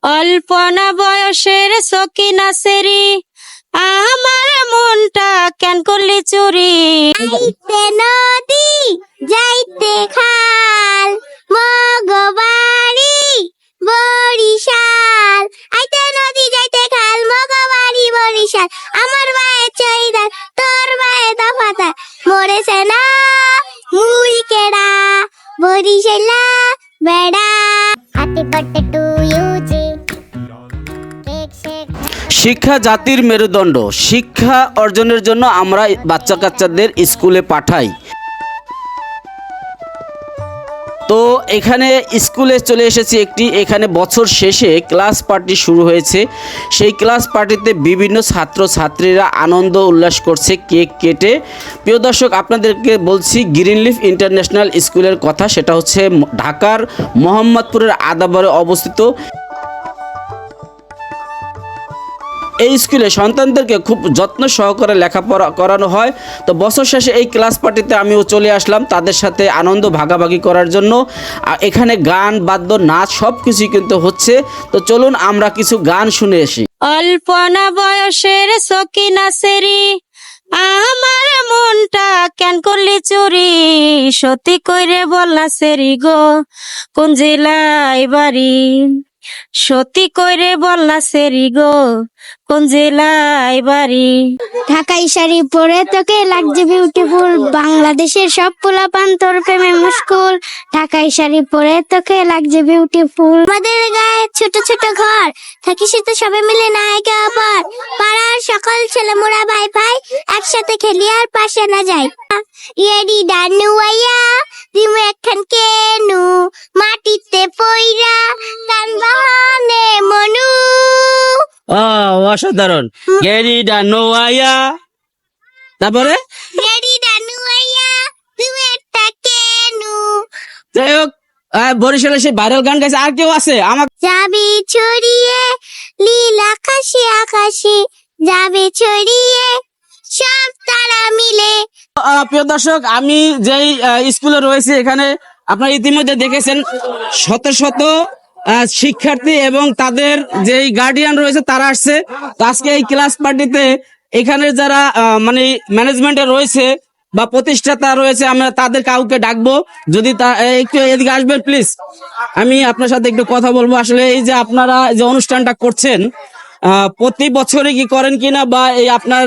অল্পনা বয়সের সকিনা সেরি, আমার মনটা কেন করলি চুরি। যাইতে নদী যাইতে খাল, মগবাড়ি বরিশাল। আইতে নদী যাইতে খাল, মগবাড়ি বরিশাল। আমার বায়ে চৈদার, তোর বায়ে দফাদার। মরেছে না মুই কেডা, বরিশালা বেড়া। হ্যাপি বার্থডে টু ইউ জি। শিক্ষা জাতির মেরুদণ্ড। শিক্ষা অর্জনের জন্য আমরা বাচ্চা কাচ্চাদের স্কুলে পাঠাই। তো এখানে স্কুলে চলে এসেছি একটি, এখানে বছর শেষে ক্লাস পার্টি শুরু হয়েছে। সেই ক্লাস পার্টিতে বিভিন্ন ছাত্র ছাত্রীরা আনন্দ উল্লাস করছে কেক কেটে। প্রিয় দর্শক, আপনাদেরকে বলছি গ্রিনলিফ ইন্টারন্যাশনাল স্কুলের কথা। সেটা হচ্ছে ঢাকার মোহাম্মদপুরের আদাবরে অবস্থিত। এই স্কুলে সন্তানদেরকে খুব যত্ন সহকারে লেখাপড়া করানো হয়। তো বছর শেষে এই ক্লাস পার্টিতে আমিও চলে আসলাম তাদের সাথে আনন্দ ভাগাভাগি করার জন্য। এখানে গান বাদ্য নাচ সব কিছুই কিন্তু হচ্ছে। তো চলুন আমরা কিছু গান শুনে আসি। অল্পনা বয়সের সকিনা সেরি, আমার মনটা কেন করলি চুরি। সত্যি কইরে বল না সেরি গো, কোন জেলায় বাড়ি। সত্যি কইরে বল না সেরি গো, কোন জেলায় বাড়ি। ঢাকাই শাড়ি পরে তোকে লাগছে বিউটিফুল, বাংলাদেশের সব পোলাপান তোর প্রেমে মুশকুল। ঢাকাই শাড়ি পরে তোকে লাগছে বিউটিফুল। আমাদের গায়ে ছোট ছোট ঘর, থাকি সে তো সবাই মিলে নায়িকা আবার। পাড়ার সকল ছেলে মোরা ভাই ভাই, একসাথে খেলি আর পাশে না যাই। ইয়েডি ডানু আইয়া দিমু একখান কেনু, মাটিতে পইরা কান বাহানে মনু। অসাধারণ। গেরিডা নোয়াইয়া, তারপরে ইয়েডি ডানু আইয়া দিমু একটা কেনু। যাই হোক, বরিশালে সেই ভাইরাল গান গাইছে। আর কেউ আছে? আমার যাবে ছড়িয়ে নীল আকাশে আকাশে, যাবে ছড়িয়ে সব তারা মিলে। প্রিয় দর্শক, আমি যেই স্কুলে রয়েছি এখানে আপনারা ইতিমধ্যে দেখেছেন শত শত শিক্ষার্থী এবং তাদের যেই গার্ডিয়ান রয়েছে তারা আসছে। তো আজকে এই ক্লাস পার্টিতে এখানে যারা মানে ম্যানেজমেন্টে রয়েছে বা প্রতিষ্ঠাতা রয়েছে, আমরা তাদের কাউকে ডাকবো। যদি একটু এদিকে আসবেন প্লিজ, আমি আপনার সাথে একটু কথা বলবো। আসলে এই যে আপনারা যে অনুষ্ঠানটা করছেন, প্রতি বছরে কি করেন কিনা, বা এই আপনার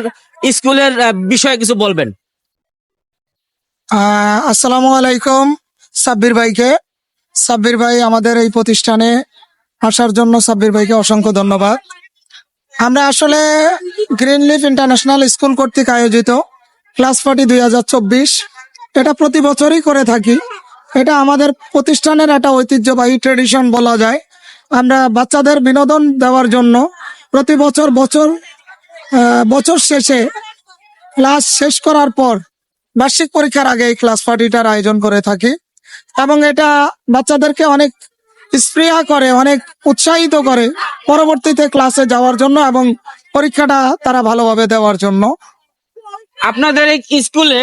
স্কুলের বিষয়ে কিছু বলবেন। আসসালামু আলাইকুম। সাব্বির ভাই আমাদের এই প্রতিষ্ঠানে আসার জন্য সাব্বির ভাইকে অসংখ্য ধন্যবাদ। আমরা আসলে গ্রিনলিফ ইন্টারন্যাশনাল স্কুল কর্তৃক আয়োজিত ক্লাস পার্টি 2024 এটা প্রতি বছরই করে থাকি। এটা আমাদের প্রতিষ্ঠানের একটা ঐতিহ্যবাহী ট্রেডিশন বলা যায়। আমরা বাচ্চাদের বিনোদন দেওয়ার জন্য প্রতি বছর শেষে ক্লাস শেষ করার পর বার্ষিক পরীক্ষার আগে এই ক্লাস পার্টিটার আয়োজন করে থাকি, এবং এটা বাচ্চাদেরকে অনেক স্প্রিয়া করে, অনেক উৎসাহিত করে পরবর্তীতে ক্লাসে যাওয়ার জন্য এবং পরীক্ষাটা তারা ভালোভাবে দেওয়ার জন্য। আপনাদের এই স্কুলে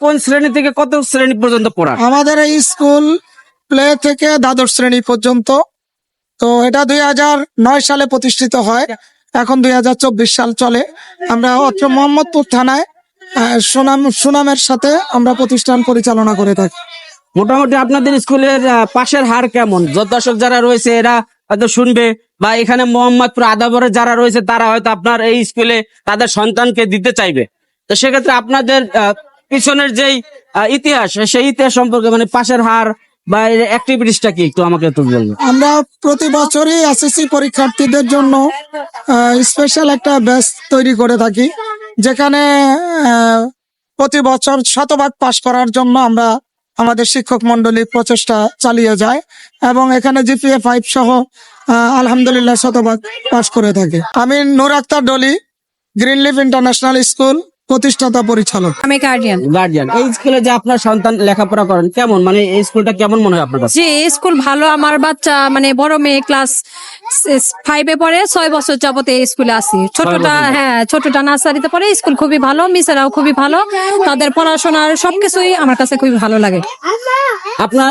কোন শ্রেণী থেকে কত শ্রেণী পর্যন্ত পড়া? আমাদের এই স্কুল প্লে থেকে দ্বাদশ শ্রেণী পর্যন্ত। তো এটা 2009 সালে প্রতিষ্ঠিত হয়, এখন 2024 সাল চলে। আমরা অত্র মোহাম্মদপুর থানায় সুনামের সাথে আমরা প্রতিষ্ঠান পরিচালনা করে থাকি। মোটামুটি আপনাদের স্কুলের পাশের হার কেমন? দর্শক যারা রয়েছে এরা হয়তো শুনবে, বা এখানে মোহাম্মদপুর আদাবরে যারা রয়েছে তারা হয়তো আপনার এই স্কুলে তাদের সন্তানকে দিতে চাইবে। তো সেক্ষেত্রে আপনাদের পিছনের যেই ইতিহাস, সেই ইতিহাস সম্পর্কে মানে পাশের হার বা অ্যাক্টিভিটিসটা কি একটু আমাকে একটু বলবেন। আমরা প্রতি বছরই এসএসসি পরীক্ষার্থীদের জন্য স্পেশাল একটা ব্যাচ তৈরি করে থাকি, যেখানে প্রতি বছর শতভাগ পাশ করার জন্য আমরা আমাদের শিক্ষক মন্ডলী প্রচেষ্টা চালিয়ে যায়, এবং এখানে জিপিএ 5 সহ আলহামদুলিল্লাহ শতভাগ পাশ করে থাকে। আমি Noor Akter Dolly, Greenleaf International School প্রতিষ্ঠাতা পরিচালক। আমি গার্ডিয়ান। গার্জিয়ান, এই স্কুলে যে আপনার সন্তান লেখাপড়া করেন কেমন, মানে এই স্কুলটা কেমন মনে হয় আপনার কাছে? যে স্কুল ভালো, আমার বাচ্চা মানে বড় মেয়ে ক্লাস 5-এ পড়ে, 6 বছর যাবত এই স্কুলে আছি। ছোটটা ছোটটা নার্সারিতে পড়ে। স্কুল খুবই ভালো, মিসেরাও খুবই ভালো, তাদের পড়াশোনার সবকিছুই আমার কাছে খুবই ভালো লাগে। আপনার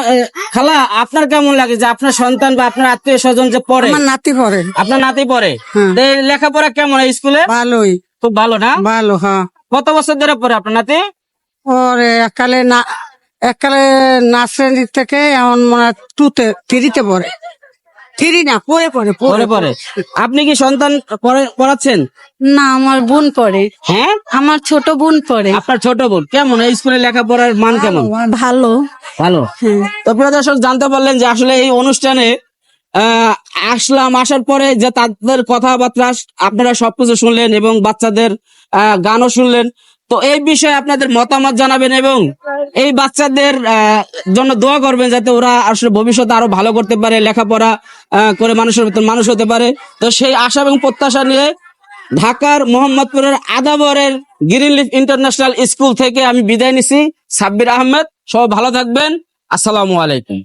খালা, আপনার কেমন লাগে যে আপনার সন্তান বা আপনার আত্মীয় স্বজন যে পড়ে? আমার নাতি পড়ে। আপনার নাতি পড়ে, তো এই লেখাপড়া কেমন এই স্কুলে? ভালোই, খুব ভালো না? ভালো। হ্যাঁ, কত বছর ধরে পড়ে আপনার নাতি? ওরে এককালে নার্সারি থেকে এমন মানে 2-3-তে পড়ে। 3 না, পড়ে। পরে পরে আপনি কি সন্তান পড়াচ্ছেন? না, আমার বোন পড়ে। হ্যাঁ, আমার ছোট বোন পড়ে। আপনার ছোট বোন কেমন এই স্কুলে লেখাপড়ার মান কেমন? ভালো। ভালো। তো প্রিয় দর্শক, জানতে পারলেন যে আসলে এই অনুষ্ঠানে আসার পরে যে তাদের কথাবার্তা আপনারা সবকিছু শুনলেন এবং বাচ্চাদের গানও শুনলেন। তো এই বিষয়ে আপনাদের মতামত জানাবেন এবং এই বাচ্চাদের জন্য দোয়া করবেন যাতে ওরা আসলে ভবিষ্যতে আরো ভালো করতে পারে, লেখাপড়া করে মানুষের মতো মানুষ হতে পারে। তো সেই আশা এবং প্রত্যাশা নিয়ে ঢাকার মোহাম্মদপুরের আদাবরের গ্রিন লিফ ইন্টারন্যাশনাল স্কুল থেকে আমি বিদায় নিছি। সাব্বির আহমেদ, সবাই ভালো থাকবেন। আসসালামু আলাইকুম।